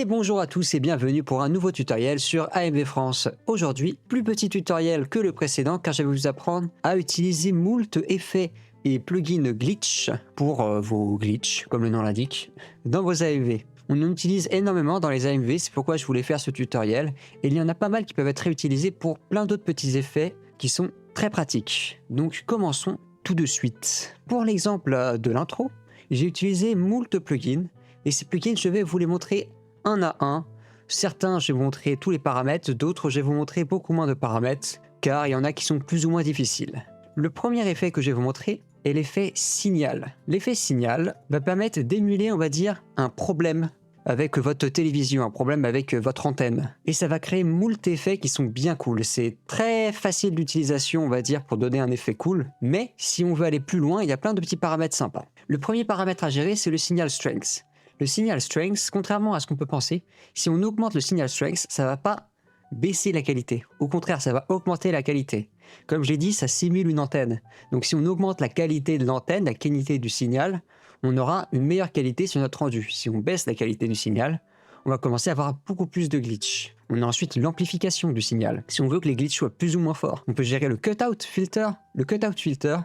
Et bonjour à tous et bienvenue pour un nouveau tutoriel sur AMV France. Aujourd'hui, plus petit tutoriel que le précédent car je vais vous apprendre à utiliser moult effets et plugins glitch pour vos glitches, comme le nom l'indique, dans vos AMV. On en utilise énormément dans les AMV, c'est pourquoi je voulais faire ce tutoriel. Et il y en a pas mal qui peuvent être réutilisés pour plein d'autres petits effets qui sont très pratiques. Donc commençons tout de suite. Pour l'exemple de l'intro, j'ai utilisé moult plugins et ces plugins je vais vous les montrer un à un. Certains je vais vous montrer tous les paramètres, d'autres je vais vous montrer beaucoup moins de paramètres car il y en a qui sont plus ou moins difficiles. Le premier effet que je vais vous montrer est l'effet signal. L'effet signal va permettre d'émuler, on va dire, un problème avec votre télévision, un problème avec votre antenne. Et ça va créer moult effets qui sont bien cool. C'est très facile d'utilisation, on va dire, pour donner un effet cool. Mais si on veut aller plus loin, il y a plein de petits paramètres sympas. Le premier paramètre à gérer, c'est le signal strength. Le signal strength, contrairement à ce qu'on peut penser, si on augmente le signal strength, ça va pas baisser la qualité. Au contraire, ça va augmenter la qualité. Comme je l'ai dit, ça simule une antenne. Donc si on augmente la qualité de l'antenne, la qualité du signal, on aura une meilleure qualité sur notre rendu. Si on baisse la qualité du signal, on va commencer à avoir beaucoup plus de glitch. On a ensuite l'amplification du signal. Si on veut que les glitches soient plus ou moins forts, on peut gérer le cutout filter. Le cutout filter,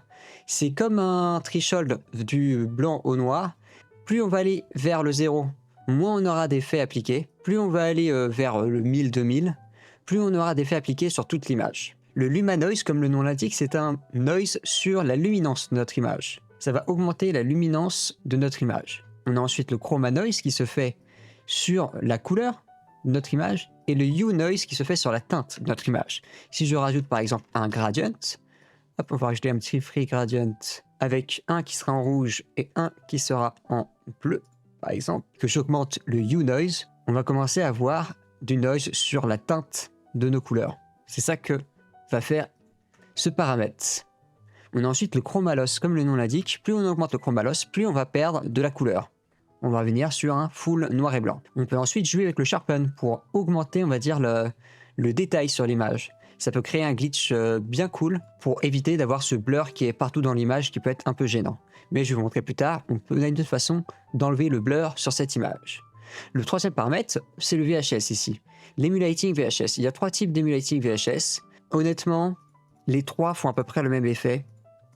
c'est comme un threshold du blanc au noir. Plus on va aller vers le 0, moins on aura d'effets appliqués. Plus on va aller vers le 1000-2000, plus on aura d'effets appliqués sur toute l'image. Le luma noise, comme le nom l'indique, c'est un noise sur la luminance de notre image. Ça va augmenter la luminance de notre image. On a ensuite le chroma noise qui se fait sur la couleur de notre image et le hue noise qui se fait sur la teinte de notre image. Si je rajoute par exemple un gradient, hop, on va rajouter un petit free gradient avec un qui sera en rouge et un qui sera en bleu, par exemple, que j'augmente le hue noise, on va commencer à avoir du noise sur la teinte de nos couleurs. C'est ça que va faire ce paramètre. On a ensuite le chroma loss, comme le nom l'indique, plus on augmente le chroma loss, plus on va perdre de la couleur. On va venir sur un full noir et blanc. On peut ensuite jouer avec le sharpen pour augmenter, on va dire, le détail sur l'image. Ça peut créer un glitch bien cool pour éviter d'avoir ce blur qui est partout dans l'image qui peut être un peu gênant. Mais je vais vous montrer plus tard, on a une autre façon d'enlever le blur sur cette image. Le troisième paramètre, c'est le VHS ici. L'emulating VHS. Il y a trois types d'emulating VHS. Honnêtement, les trois font à peu près le même effet.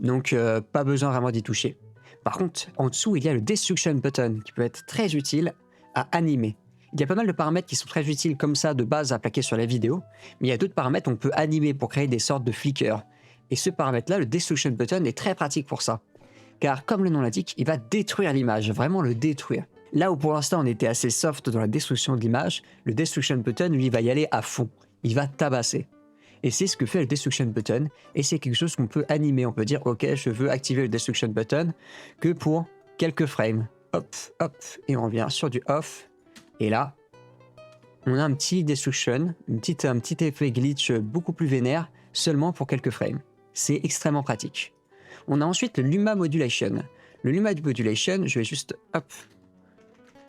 Donc pas besoin vraiment d'y toucher. Par contre, en dessous, il y a le Destruction Button qui peut être très utile à animer. Il y a pas mal de paramètres qui sont très utiles comme ça de base à plaquer sur la vidéo, mais il y a d'autres paramètres qu'on peut animer pour créer des sortes de flickers. Et ce paramètre-là, le Destruction Button, est très pratique pour ça. Car comme le nom l'indique, il va détruire l'image, vraiment le détruire. Là où pour l'instant on était assez soft dans la destruction de l'image, le Destruction Button, lui, va y aller à fond. Il va tabasser. Et c'est ce que fait le Destruction Button, et c'est quelque chose qu'on peut animer. On peut dire, ok, je veux activer le Destruction Button que pour quelques frames. Hop, hop, et on revient sur du off. Et là, on a un petit Destruction, un petit effet glitch beaucoup plus vénère, seulement pour quelques frames. C'est extrêmement pratique. On a ensuite le Luma Modulation. Le Luma Modulation, je vais juste, hop,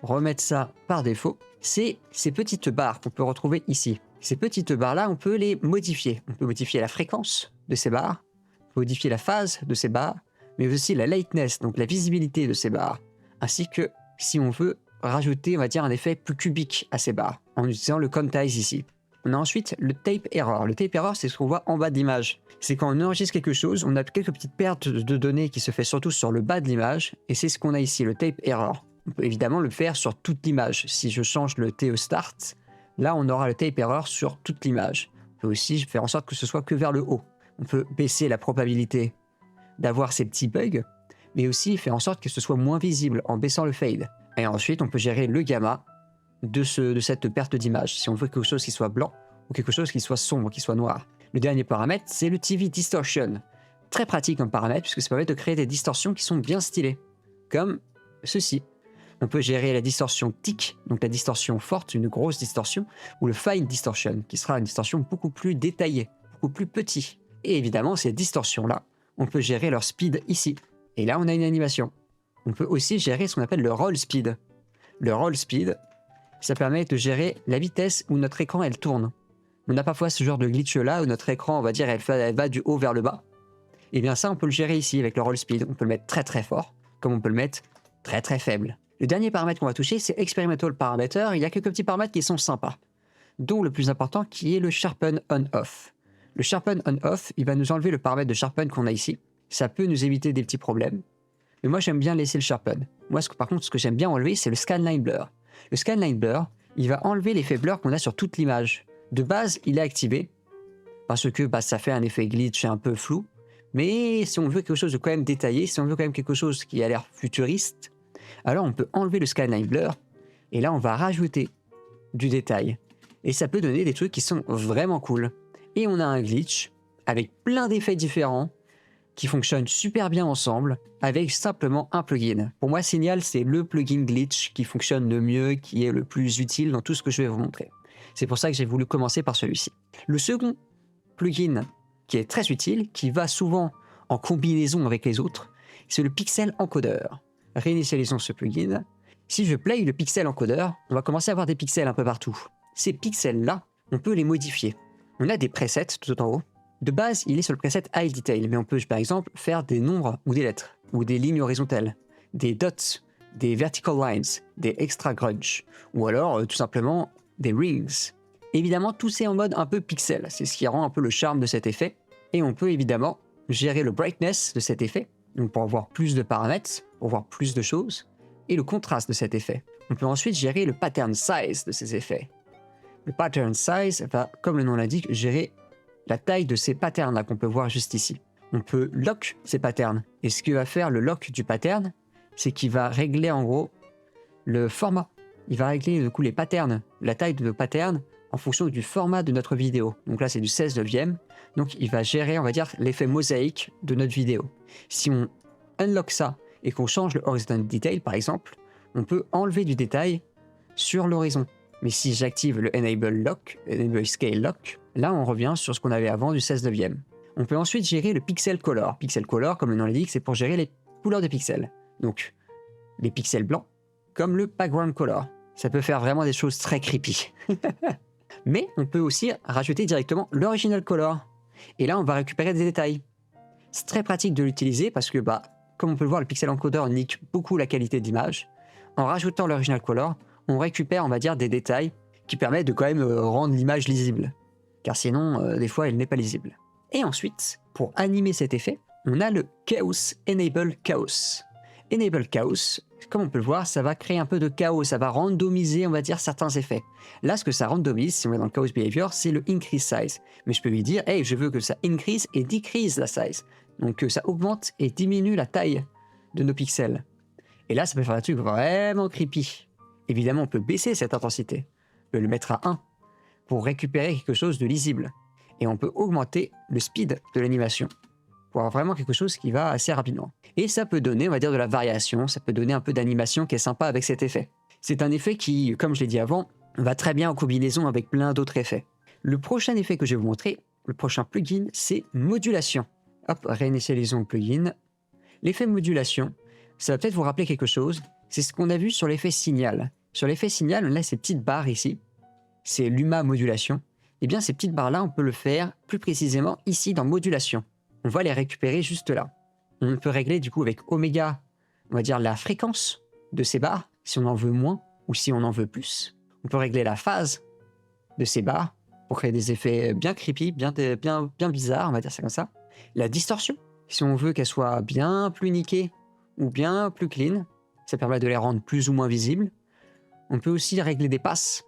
remettre ça par défaut. C'est ces petites barres qu'on peut retrouver ici. Ces petites barres-là, on peut les modifier. On peut modifier la fréquence de ces barres, on peut modifier la phase de ces barres, mais aussi la lightness, donc la visibilité de ces barres, ainsi que si on veut rajouter, on va dire, un effet plus cubique à ces barres, en utilisant le quantize ici. On a ensuite le tape error. Le tape error, c'est ce qu'on voit en bas de l'image. C'est quand on enregistre quelque chose, on a quelques petites pertes de données qui se fait surtout sur le bas de l'image, et c'est ce qu'on a ici, le tape error. On peut évidemment le faire sur toute l'image. Si je change le TE start, là on aura le tape error sur toute l'image. On peut aussi faire en sorte que ce soit que vers le haut. On peut baisser la probabilité d'avoir ces petits bugs, mais aussi faire en sorte que ce soit moins visible en baissant le fade. Et ensuite on peut gérer le gamma de cette perte d'image, si on veut quelque chose qui soit blanc ou quelque chose qui soit sombre, qui soit noir. Le dernier paramètre, c'est le TV Distortion. Très pratique comme paramètre, puisque ça permet de créer des distorsions qui sont bien stylées, comme ceci. On peut gérer la distorsion thick, donc la distorsion forte, une grosse distorsion, ou le fine distortion, qui sera une distorsion beaucoup plus détaillée, beaucoup plus petite. Et évidemment, ces distorsions-là, on peut gérer leur speed ici. Et là, on a une animation. On peut aussi gérer ce qu'on appelle le roll speed. Le roll speed, ça permet de gérer la vitesse où notre écran, elle tourne. On a parfois ce genre de glitch-là, où notre écran, on va dire, elle va du haut vers le bas. Et bien ça, on peut le gérer ici avec le roll speed. On peut le mettre très très fort, comme on peut le mettre très très faible. Le dernier paramètre qu'on va toucher, c'est Experimental Parameter. Il y a quelques petits paramètres qui sont sympas, dont le plus important qui est le Sharpen On-Off. Le Sharpen On-Off, il va nous enlever le paramètre de Sharpen qu'on a ici. Ça peut nous éviter des petits problèmes. Mais moi, j'aime bien laisser le Sharpen. Moi, par contre, ce que j'aime bien enlever, c'est le Scanline Blur. Le Scanline Blur, il va enlever l'effet blur qu'on a sur toute l'image. De base, il est activé, parce que ça fait un effet glitch un peu flou. Mais si on veut quelque chose de quand même détaillé, si on veut quand même quelque chose qui a l'air futuriste, alors on peut enlever le Scanline Blur, et là, on va rajouter du détail. Et ça peut donner des trucs qui sont vraiment cool. Et on a un glitch avec plein d'effets différents qui fonctionnent super bien ensemble avec simplement un plugin. Pour moi, Signal, c'est le plugin glitch qui fonctionne le mieux, qui est le plus utile dans tout ce que je vais vous montrer. C'est pour ça que j'ai voulu commencer par celui-ci. Le second plugin qui est très utile, qui va souvent en combinaison avec les autres, c'est le Pixel Encoder. Réinitialisons ce plugin. Si je play le Pixel Encoder, on va commencer à avoir des pixels un peu partout. Ces pixels-là, on peut les modifier. On a des presets tout en haut. De base, il est sur le preset High Detail, mais on peut par exemple faire des nombres ou des lettres, ou des lignes horizontales, des dots, des vertical lines, des extra grunge, ou alors tout simplement des rings. Évidemment, tout c'est en mode un peu pixel, c'est ce qui rend un peu le charme de cet effet. Et on peut évidemment gérer le brightness de cet effet, donc pour avoir plus de paramètres, pour voir plus de choses, et le contraste de cet effet. On peut ensuite gérer le pattern size de ces effets. Le pattern size va, comme le nom l'indique, gérer la taille de ces patterns-là qu'on peut voir juste ici. On peut lock ces patterns. Et ce que va faire le lock du pattern, c'est qu'il va régler en gros le format. Il va régler du coup les patterns, la taille de nos patterns en fonction du format de notre vidéo. Donc là, c'est du 16/9. Donc il va gérer, on va dire, l'effet mosaïque de notre vidéo. Si on unlock ça et qu'on change le horizontal detail, par exemple, on peut enlever du détail sur l'horizon. Mais si j'active le Enable Lock, Enable Scale Lock, là on revient sur ce qu'on avait avant du 16/9. On peut ensuite gérer le Pixel Color. Pixel Color, comme le nom l'indique, c'est pour gérer les couleurs de pixels. Donc les pixels blancs, comme le Background Color. Ça peut faire vraiment des choses très creepy. Mais on peut aussi rajouter directement l'Original Color. Et là on va récupérer des détails. C'est très pratique de l'utiliser parce que, comme on peut le voir, le Pixel Encoder nique beaucoup la qualité d'image. En rajoutant l'Original Color, on récupère, on va dire, des détails qui permettent de quand même rendre l'image lisible. Car sinon, des fois, elle n'est pas lisible. Et ensuite, pour animer cet effet, on a le Chaos Enable Chaos. Enable Chaos, comme on peut le voir, ça va créer un peu de chaos, ça va randomiser, on va dire, certains effets. Là, ce que ça randomise, si on est dans le Chaos Behavior, c'est le Increase Size. Mais je peux lui dire, hey, je veux que ça increase et decrease la size. Donc que ça augmente et diminue la taille de nos pixels. Et là, ça peut faire un truc vraiment creepy. Évidemment, on peut baisser cette intensité. On peut le mettre à 1 pour récupérer quelque chose de lisible. Et on peut augmenter le speed de l'animation pour avoir vraiment quelque chose qui va assez rapidement. Et ça peut donner, on va dire, de la variation, ça peut donner un peu d'animation qui est sympa avec cet effet. C'est un effet qui, comme je l'ai dit avant, va très bien en combinaison avec plein d'autres effets. Le prochain effet que je vais vous montrer, le prochain plugin, c'est modulation. Hop, réinitialisons le plugin. L'effet modulation, ça va peut-être vous rappeler quelque chose, c'est ce qu'on a vu sur l'effet signal. Sur l'effet signal, on a ces petites barres ici, c'est l'UMA modulation. Et bien ces petites barres-là, on peut le faire plus précisément ici dans modulation. On va les récupérer juste là. On peut régler du coup avec oméga, on va dire la fréquence de ces barres, si on en veut moins ou si on en veut plus. On peut régler la phase de ces barres pour créer des effets bien creepy, bien bizarres, on va dire ça comme ça. La distorsion, si on veut qu'elle soit bien plus niquée ou bien plus clean, ça permet de les rendre plus ou moins visibles. On peut aussi régler des passes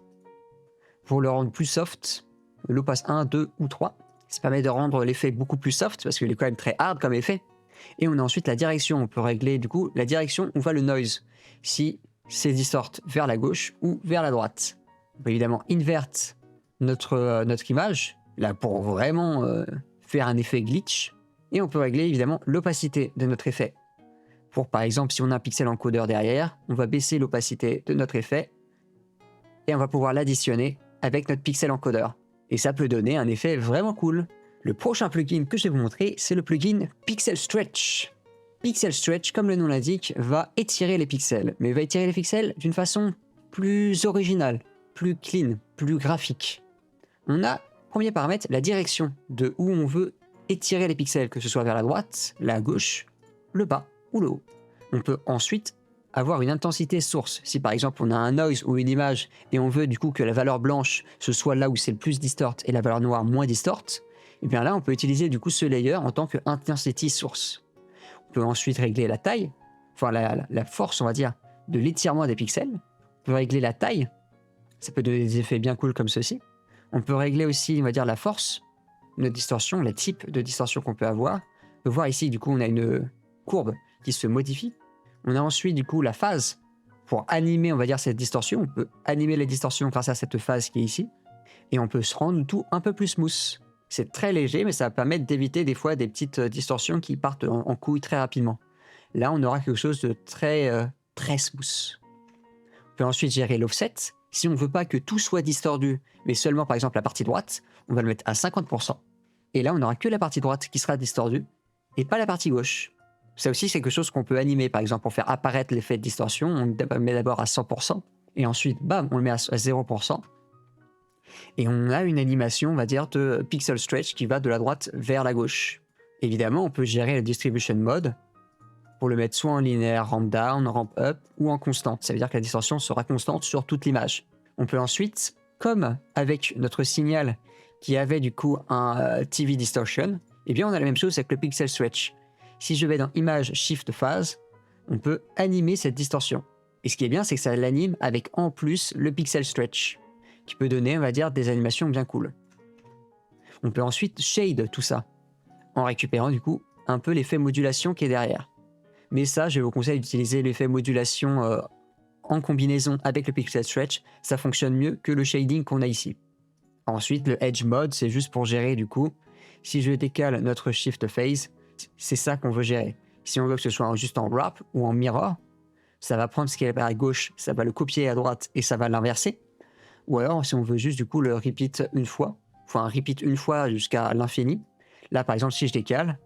pour le rendre plus soft. Le pass 1, 2 ou 3. Ça permet de rendre l'effet beaucoup plus soft parce qu'il est quand même très hard comme effet. Et on a ensuite la direction. On peut régler du coup la direction où va le noise. Si c'est distort vers la gauche ou vers la droite. On peut évidemment invert notre image là pour vraiment faire un effet glitch. Et on peut régler évidemment l'opacité de notre effet. Pour par exemple si on a un pixel encodeur derrière, on va baisser l'opacité de notre effet et on va pouvoir l'additionner avec notre pixel encodeur. Et ça peut donner un effet vraiment cool. Le prochain plugin que je vais vous montrer, c'est le plugin Pixel Stretch. Pixel Stretch, comme le nom l'indique, va étirer les pixels. Mais il va étirer les pixels d'une façon plus originale, plus clean, plus graphique. On a, premier paramètre, la direction de où on veut étirer les pixels, que ce soit vers la droite, la gauche, le bas ou le haut. On peut ensuite avoir une intensité source. Si par exemple on a un noise ou une image et on veut du coup que la valeur blanche ce soit là où c'est le plus distort et la valeur noire moins distort, et bien là on peut utiliser du coup ce layer en tant que intensity source. On peut ensuite régler la taille, enfin la force on va dire de l'étirement des pixels. On peut régler la taille, ça peut donner des effets bien cool comme ceci. On peut régler aussi on va dire la force, notre distorsion, le type de distorsion qu'on peut avoir. On peut voir ici du coup on a une courbe qui se modifie. On a ensuite du coup la phase pour animer on va dire cette distorsion. On peut animer les distorsions grâce à cette phase qui est ici. Et on peut se rendre tout un peu plus smooth. C'est très léger mais ça va permettre d'éviter des fois des petites distorsions qui partent en couille très rapidement. Là on aura quelque chose de très smooth. On peut ensuite gérer l'offset. Si on ne veut pas que tout soit distordu, mais seulement par exemple la partie droite, on va le mettre à 50%. Et là on n'aura que la partie droite qui sera distordue et pas la partie gauche. Ça aussi, c'est quelque chose qu'on peut animer. Par exemple, pour faire apparaître l'effet de distorsion, on le met d'abord à 100%, et ensuite, bam, on le met à 0%. Et on a une animation, on va dire, de pixel stretch qui va de la droite vers la gauche. Évidemment, on peut gérer le distribution mode pour le mettre soit en linéaire, ramp down, ramp up, ou en constante. Ça veut dire que la distorsion sera constante sur toute l'image. On peut ensuite, comme avec notre signal qui avait du coup un TV distortion, eh bien on a la même chose avec le pixel stretch. Si je vais dans Image Shift Phase, on peut animer cette distorsion. Et ce qui est bien, c'est que ça l'anime avec en plus le Pixel Stretch, qui peut donner, on va dire, des animations bien cool. On peut ensuite shade tout ça, en récupérant du coup un peu l'effet modulation qui est derrière. Mais ça, je vous conseille d'utiliser l'effet modulation en combinaison avec le Pixel Stretch. Ça fonctionne mieux que le shading qu'on a ici. Ensuite, le Edge Mode, c'est juste pour gérer du coup, si je décale notre Shift Phase, c'est ça qu'on veut gérer. Si on veut que ce soit juste en wrap ou en mirror, ça va prendre ce qui est à gauche, ça va le copier à droite et ça va l'inverser. Ou alors, si on veut juste du coup le repeat une fois, enfin repeat une fois jusqu'à l'infini. Là, par exemple, si je décale,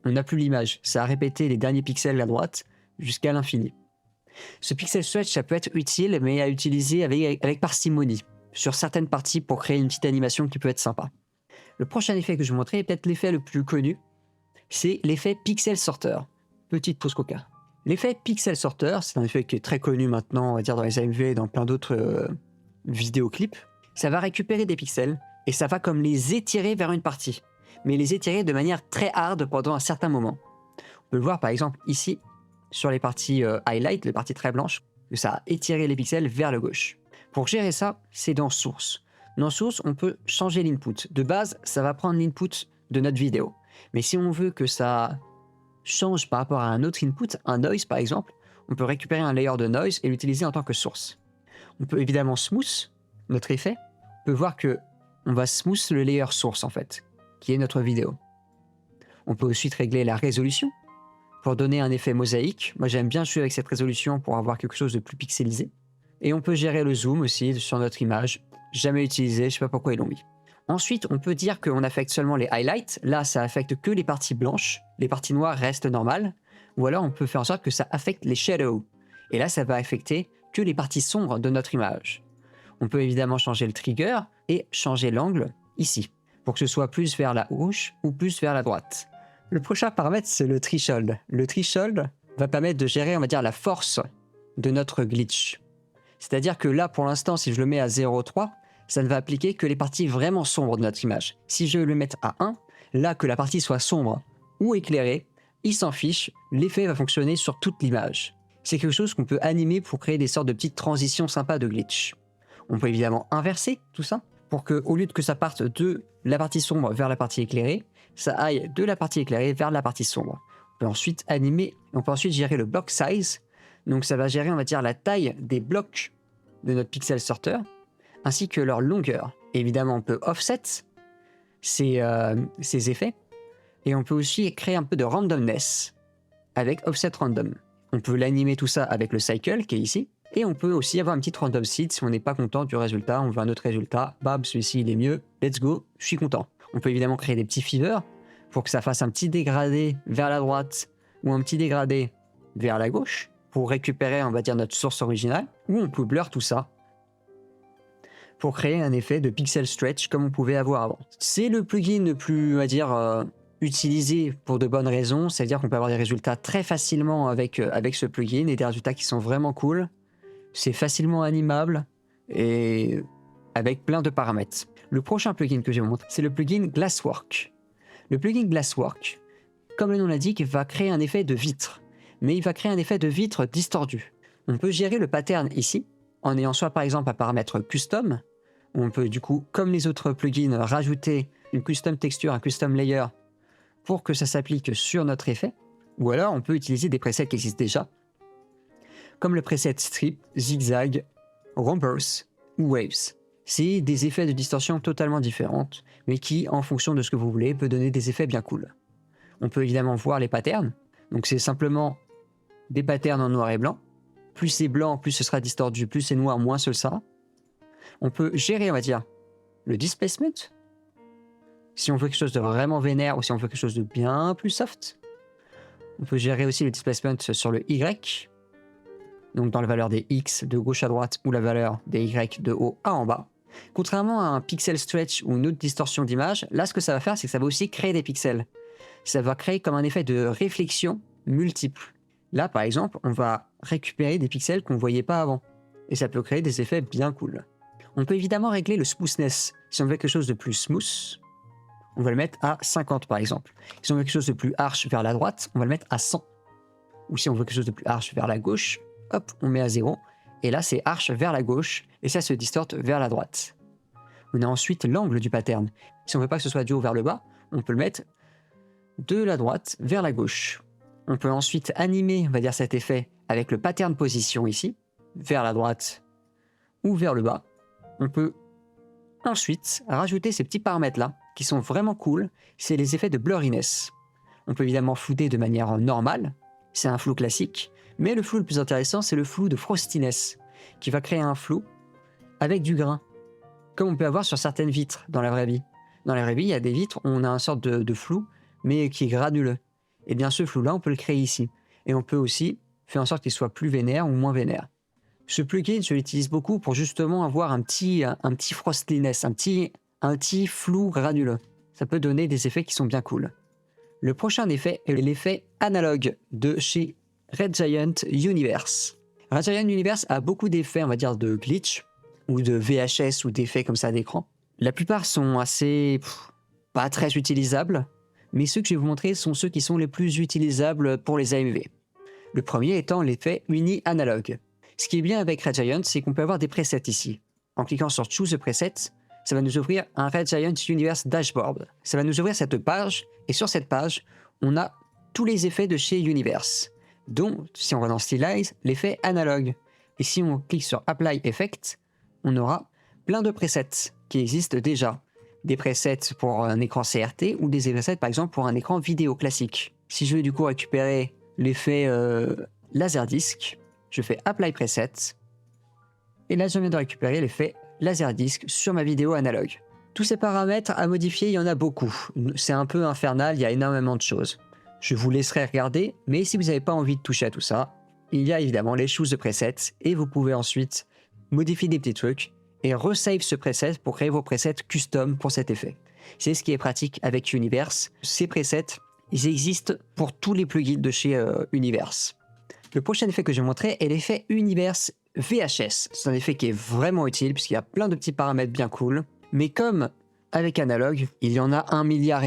on n'a plus l'image. Ça a répété les derniers pixels à droite jusqu'à l'infini. Ce pixel stretch, ça peut être utile, mais à utiliser avec parcimonie sur certaines parties pour créer une petite animation qui peut être sympa. Le prochain effet que je vais vous montrer est peut-être l'effet le plus connu, c'est l'effet Pixel Sorter. Petite pause coca. L'effet Pixel Sorter, c'est un effet qui est très connu maintenant, on va dire dans les AMV et dans plein d'autres vidéoclips. Ça va récupérer des pixels et ça va comme les étirer vers une partie, mais les étirer de manière très hard pendant un certain moment. On peut le voir par exemple ici, sur les parties highlight, les parties très blanches, que ça a étiré les pixels vers le gauche. Pour gérer ça, c'est dans Source. Dans Source, on peut changer l'input. De base, ça va prendre l'input de notre vidéo. Mais si on veut que ça change par rapport à un autre input, un noise par exemple, on peut récupérer un layer de noise et l'utiliser en tant que source. On peut évidemment smooth notre effet. On peut voir que on va smooth le layer source en fait, qui est notre vidéo. On peut ensuite régler la résolution pour donner un effet mosaïque. Moi j'aime bien jouer avec cette résolution pour avoir quelque chose de plus pixelisé. Et on peut gérer le zoom aussi sur notre image. Jamais utilisé, je sais pas pourquoi ils l'ont mis. Ensuite, on peut dire qu'on affecte seulement les highlights. Là, ça affecte que les parties blanches. Les parties noires restent normales. Ou alors, on peut faire en sorte que ça affecte les shadows. Et là, ça va affecter que les parties sombres de notre image. On peut évidemment changer le trigger et changer l'angle ici, pour que ce soit plus vers la gauche ou plus vers la droite. Le prochain paramètre, c'est le threshold. Le threshold va permettre de gérer, on va dire, la force de notre glitch. C'est-à-dire que là, pour l'instant, si je le mets à 0,3, ça ne va appliquer que les parties vraiment sombres de notre image. Si je le mets à 1, là que la partie soit sombre ou éclairée, il s'en fiche, l'effet va fonctionner sur toute l'image. C'est quelque chose qu'on peut animer pour créer des sortes de petites transitions sympas de glitch. On peut évidemment inverser tout ça, pour que au lieu que ça parte de la partie sombre vers la partie éclairée, ça aille de la partie éclairée vers la partie sombre. On peut ensuite gérer le block size, donc ça va gérer, on va dire, la taille des blocs de notre pixel sorter, ainsi que leur longueur. Évidemment, on peut offset ces effets, et on peut aussi créer un peu de randomness avec offset random. On peut l'animer tout ça avec le cycle qui est ici, et on peut aussi avoir une petite random seed si on n'est pas content du résultat, on veut un autre résultat, bam, celui-ci il est mieux, let's go, je suis content. On peut évidemment créer des petits feathers pour que ça fasse un petit dégradé vers la droite ou un petit dégradé vers la gauche pour récupérer, on va dire, notre source originale, ou on peut blur tout ça pour créer un effet de pixel stretch comme on pouvait avoir avant. C'est le plugin le plus, on va dire, utilisé pour de bonnes raisons, c'est-à-dire qu'on peut avoir des résultats très facilement avec ce plugin et des résultats qui sont vraiment cool. C'est facilement animable et avec plein de paramètres. Le prochain plugin que je vais vous montrer, c'est le plugin Glasswork. Le plugin Glasswork, comme le nom l'indique, va créer un effet de vitre, mais il va créer un effet de vitre distordu. On peut gérer le pattern ici, en ayant soit par exemple un paramètre custom, où on peut du coup, comme les autres plugins, rajouter une custom texture, un custom layer, pour que ça s'applique sur notre effet, ou alors on peut utiliser des presets qui existent déjà, comme le preset strip, zigzag, rompers ou waves. C'est des effets de distorsion totalement différents, mais qui, en fonction de ce que vous voulez, peut donner des effets bien cool. On peut évidemment voir les patterns, donc c'est simplement des patterns en noir et blanc. Plus c'est blanc, plus ce sera distordu, plus c'est noir, moins ce sera. On peut gérer, on va dire, le displacement, si on veut quelque chose de vraiment vénère ou si on veut quelque chose de bien plus soft. On peut gérer aussi le displacement sur le Y, donc dans la valeur des X de gauche à droite ou la valeur des Y de haut à en bas. Contrairement à un pixel stretch ou une autre distorsion d'image, là ce que ça va faire, c'est que ça va aussi créer des pixels. Ça va créer comme un effet de réflexion multiple. Là par exemple, on va récupérer des pixels qu'on ne voyait pas avant. Et ça peut créer des effets bien cool. On peut évidemment régler le smoothness. Si on veut quelque chose de plus smooth, on va le mettre à 50 par exemple. Si on veut quelque chose de plus harsh vers la droite, on va le mettre à 100. Ou si on veut quelque chose de plus harsh vers la gauche, hop, on met à 0. Et là, c'est harsh vers la gauche et ça se distorte vers la droite. On a ensuite l'angle du pattern. Si on ne veut pas que ce soit du haut vers le bas, on peut le mettre de la droite vers la gauche. On peut ensuite animer, on va dire, cet effet avec le pattern position ici, vers la droite ou vers le bas. On peut ensuite rajouter ces petits paramètres-là, qui sont vraiment cool, c'est les effets de blurriness. On peut évidemment flouter de manière normale, c'est un flou classique, mais le flou le plus intéressant, c'est le flou de frostiness, qui va créer un flou avec du grain, comme on peut avoir sur certaines vitres dans la vraie vie. Dans la vraie vie, il y a des vitres où on a une sorte de flou, mais qui est granuleux. Et bien ce flou-là, on peut le créer ici. Et on peut aussi faire en sorte qu'il soit plus vénère ou moins vénère. Ce plugin, je l'utilise beaucoup pour justement avoir un petit frostiness, un petit flou granuleux. Ça peut donner des effets qui sont bien cool. Le prochain effet est l'effet analogue de chez Red Giant Universe. Red Giant Universe a beaucoup d'effets, on va dire, de glitch ou de VHS ou d'effets comme ça d'écran. La plupart sont assez pas très utilisables, mais ceux que je vais vous montrer sont ceux qui sont les plus utilisables pour les AMV. Le premier étant l'effet uni-analogue. Ce qui est bien avec Red Giant, c'est qu'on peut avoir des presets ici. En cliquant sur Choose a Preset, ça va nous ouvrir un Red Giant Universe Dashboard. Ça va nous ouvrir cette page, et sur cette page, on a tous les effets de chez Universe, dont, si on va dans Stylize, l'effet analogue. Et si on clique sur Apply Effect, on aura plein de presets qui existent déjà. Des presets pour un écran CRT ou des presets par exemple pour un écran vidéo classique. Si je veux du coup récupérer l'effet Laserdisc, je fais Apply Preset, et là je viens de récupérer l'effet Laserdisc sur ma vidéo analogue. Tous ces paramètres à modifier, il y en a beaucoup. C'est un peu infernal, il y a énormément de choses. Je vous laisserai regarder, mais si vous n'avez pas envie de toucher à tout ça, il y a évidemment les Choose the Presets, et vous pouvez ensuite modifier des petits trucs, et resave ce preset pour créer vos presets custom pour cet effet. C'est ce qui est pratique avec Universe. Ces presets, ils existent pour tous les plugins de chez Universe. Le prochain effet que je vais montrer est l'effet Universe VHS. C'est un effet qui est vraiment utile puisqu'il y a plein de petits paramètres bien cool. Mais comme avec Analog, il y en a 1,5 milliard.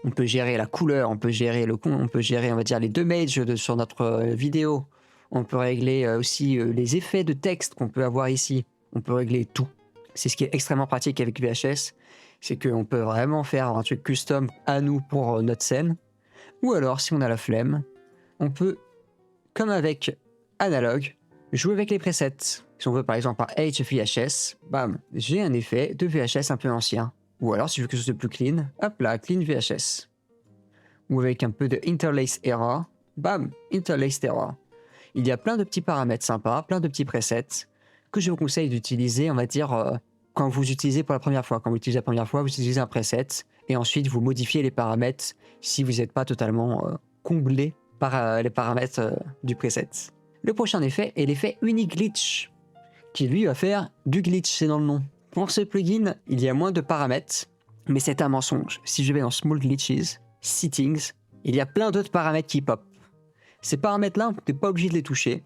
On peut gérer la couleur, on peut gérer on peut gérer, on va dire, les deux mages sur notre vidéo. On peut régler aussi les effets de texte qu'on peut avoir ici. On peut régler tout. C'est ce qui est extrêmement pratique avec VHS, c'est qu'on peut vraiment faire un truc custom à nous pour notre scène. Ou alors, si on a la flemme, on peut, comme avec Analog, jouer avec les presets. Si on veut par exemple un HVHS, bam, j'ai un effet de VHS un peu ancien. Ou alors, si je veux quelque chose de plus clean, hop là, clean VHS. Ou avec un peu de interlace error, bam, interlace error. Il y a plein de petits paramètres sympas, plein de petits presets que je vous conseille d'utiliser, on va dire, quand vous utilisez pour la première fois. Quand vous utilisez la première fois, vous utilisez un preset et ensuite vous modifiez les paramètres si vous n'êtes pas totalement comblé par les paramètres du preset. Le prochain effet est l'effet Uni-Glitch, qui lui va faire du glitch, c'est dans le nom. Pour ce plugin, il y a moins de paramètres, mais c'est un mensonge. Si je vais dans Small Glitches, Settings, il y a plein d'autres paramètres qui pop. Ces paramètres-là, on n'est pas obligé de les toucher.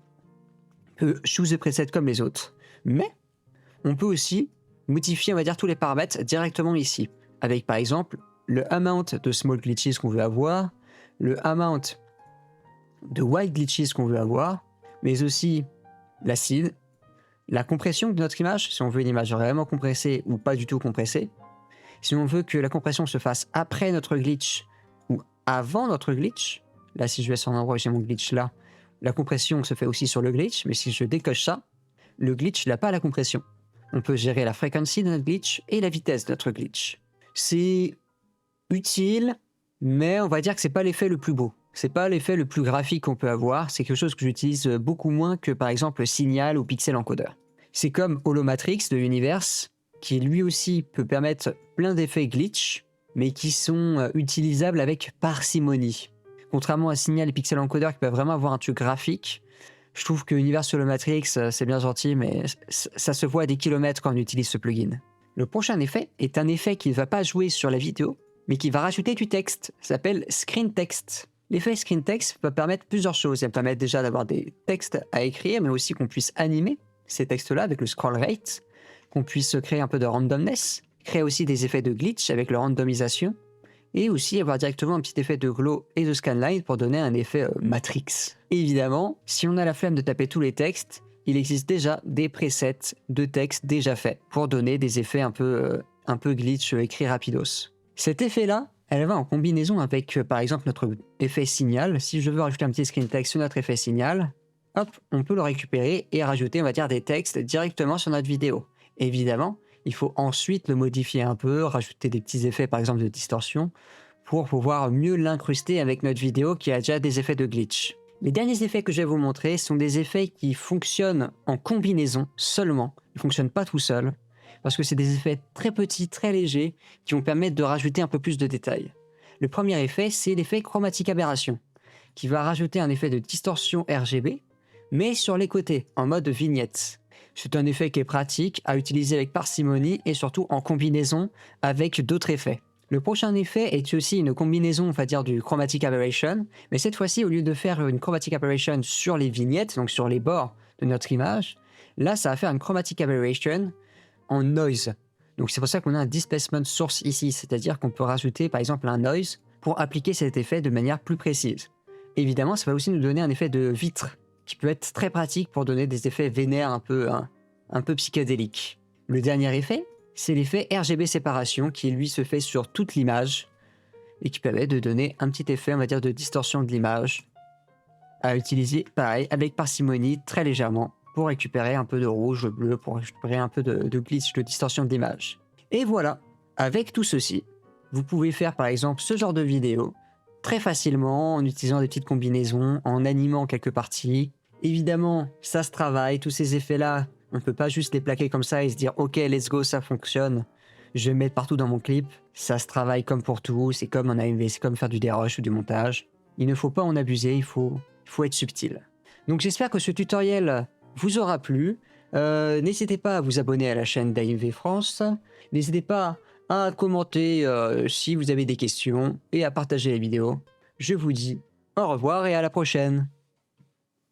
On peut choose the preset comme les autres. Mais on peut aussi modifier, on va dire, tous les paramètres directement ici. Avec par exemple le amount de small glitches qu'on veut avoir, le amount de wide glitches qu'on veut avoir, mais aussi la seed, la compression de notre image, si on veut une image vraiment compressée ou pas du tout compressée. Si on veut que la compression se fasse après notre glitch ou avant notre glitch, là si je vais sur un endroit où j'ai mon glitch là, la compression se fait aussi sur le glitch, mais si je décoche ça, le glitch n'a pas la compression. On peut gérer la frequency de notre glitch et la vitesse de notre glitch. C'est utile, mais on va dire que c'est pas l'effet le plus beau. C'est pas l'effet le plus graphique qu'on peut avoir, c'est quelque chose que j'utilise beaucoup moins que par exemple Signal ou Pixel Encoder. C'est comme Holomatrix de Universe, qui lui aussi peut permettre plein d'effets glitch, mais qui sont utilisables avec parcimonie. Contrairement à Signal et Pixel Encoder qui peuvent vraiment avoir un truc graphique, je trouve que Universe Holomatrix, c'est bien gentil, mais ça se voit à des kilomètres quand on utilise ce plugin. Le prochain effet est un effet qui ne va pas jouer sur la vidéo, mais qui va rajouter du texte. Ça s'appelle Screen Text. L'effet Screen Text peut permettre plusieurs choses. Elle permet déjà d'avoir des textes à écrire, mais aussi qu'on puisse animer ces textes-là avec le scroll rate, qu'on puisse créer un peu de randomness, créer aussi des effets de glitch avec la randomisation, et aussi avoir directement un petit effet de glow et de scanline pour donner un effet Matrix. Et évidemment, si on a la flemme de taper tous les textes, il existe déjà des presets de texte déjà faits pour donner des effets un peu glitch écrit rapidos. Cet effet-là, elle va en combinaison avec, par exemple, notre effet signal. Si je veux rajouter un petit screen text sur notre effet signal, hop, on peut le récupérer et rajouter, on va dire, des textes directement sur notre vidéo. Évidemment, il faut ensuite le modifier un peu, rajouter des petits effets, par exemple, de distorsion, pour pouvoir mieux l'incruster avec notre vidéo qui a déjà des effets de glitch. Les derniers effets que je vais vous montrer sont des effets qui fonctionnent en combinaison seulement. Ils ne fonctionnent pas tout seuls, parce que c'est des effets très petits, très légers, qui vont permettre de rajouter un peu plus de détails. Le premier effet, c'est l'effet Chromatic Aberration, qui va rajouter un effet de distorsion RGB, mais sur les côtés, en mode vignette. C'est un effet qui est pratique à utiliser avec parcimonie et surtout en combinaison avec d'autres effets. Le prochain effet est aussi une combinaison, on va dire, du Chromatic Aberration, mais cette fois-ci, au lieu de faire une Chromatic Aberration sur les vignettes, donc sur les bords de notre image, là, ça va faire une Chromatic Aberration en noise. Donc c'est pour ça qu'on a un displacement source ici, c'est-à-dire qu'on peut rajouter par exemple un noise pour appliquer cet effet de manière plus précise. Évidemment, ça va aussi nous donner un effet de vitre, qui peut être très pratique pour donner des effets vénères un peu psychédéliques. Le dernier effet, c'est l'effet RGB séparation qui lui se fait sur toute l'image et qui permet de donner un petit effet, on va dire, de distorsion de l'image à utiliser pareil avec parcimonie très légèrement pour récupérer un peu de rouge, de bleu, pour récupérer un peu de glitch, de distorsion de l'image. Et voilà, avec tout ceci, vous pouvez faire par exemple ce genre de vidéo très facilement en utilisant des petites combinaisons, en animant quelques parties. Évidemment, ça se travaille, tous ces effets-là, on ne peut pas juste les plaquer comme ça et se dire « Ok, let's go, ça fonctionne, je vais mettre partout dans mon clip ». Ça se travaille comme pour tout, c'est comme en AMV, c'est comme faire du dérush ou du montage. Il ne faut pas en abuser, il faut être subtil. Donc j'espère que ce tutoriel vous aura plu. N'hésitez pas à vous abonner à la chaîne d'AMV France. N'hésitez pas à commenter si vous avez des questions et à partager la vidéo. Je vous dis au revoir et à la prochaine.